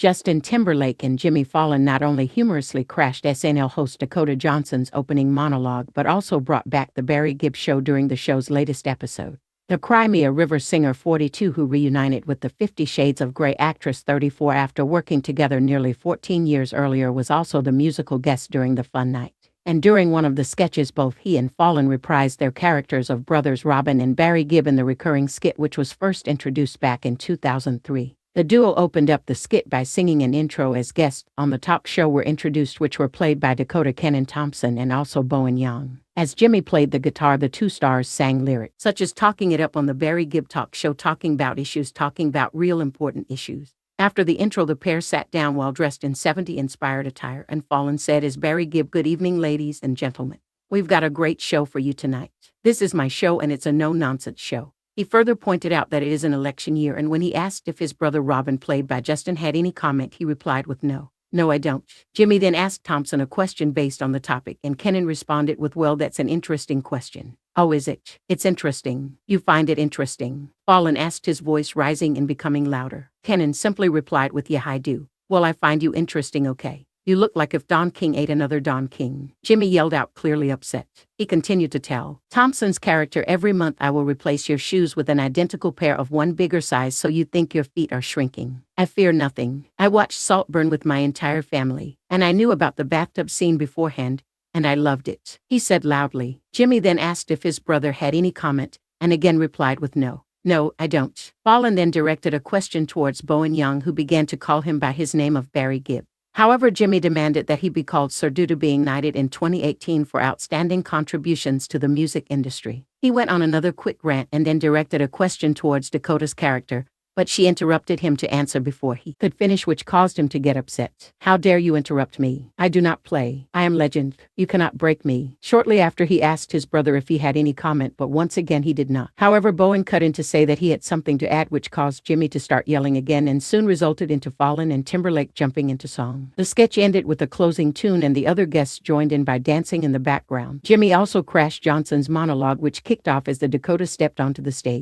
Justin Timberlake and Jimmy Fallon not only humorously crashed SNL host Dakota Johnson's opening monologue but also brought back the Barry Gibb Show during the show's latest episode. The Crimea River singer 42 who reunited with the 50 Shades of Grey actress 34 after working together nearly 14 years earlier was also the musical guest during the fun night. And during one of the sketches both he and Fallon reprised their characters of brothers Robin and Barry Gibb in the recurring skit which was first introduced back in 2003. The duo opened up the skit by singing an intro as guests on the talk show were introduced which were played by Dakota Kenan Thompson and also Bowen Yang. As Jimmy played the guitar the two stars sang lyrics such as talking it up on the Barry Gibb Talk Show, talking about issues, talking about real important issues. After the intro the pair sat down while dressed in 70s-inspired attire and Fallon said as Barry Gibb, "Good evening ladies and gentlemen. We've got a great show for you tonight. This is my show and it's a no-nonsense show." He further pointed out that it is an election year and when he asked if his brother Robin, played by Justin, had any comment he replied with no. "No, I don't." Jimmy then asked Thompson a question based on the topic and Kenan responded with, "Well, that's an interesting question." "Oh, is it? It's interesting. You find it interesting?" Fallon asked, his voice rising and becoming louder. Kenan simply replied with, "Yeah, I do." "Well, I find you interesting, okay. You look like if Don King ate another Don King." Jimmy yelled out, clearly upset. He continued to tell Thompson's character, "Every month I will replace your shoes with an identical pair of one bigger size so you think your feet are shrinking. I fear nothing. I watched Saltburn with my entire family, and I knew about the bathtub scene beforehand, and I loved it," he said loudly. Jimmy then asked if his brother had any comment, and again replied with no. "No, I don't." Fallon then directed a question towards Bowen Yang who began to call him by his name of Barry Gibb. However, Jimmy demanded that he be called Sir due to being knighted in 2018 for outstanding contributions to the music industry. He went on another quick rant and then directed a question towards Dakota's character, but she interrupted him to answer before he could finish, which caused him to get upset. "How dare you interrupt me? I do not play. I am legend. You cannot break me." Shortly after he asked his brother if he had any comment, but once again he did not. However, Bowen cut in to say that he had something to add, which caused Jimmy to start yelling again and soon resulted into Fallon and Timberlake jumping into song. The sketch ended with a closing tune and the other guests joined in by dancing in the background. Jimmy also crashed Johnson's monologue which kicked off as the Dakota stepped onto the stage.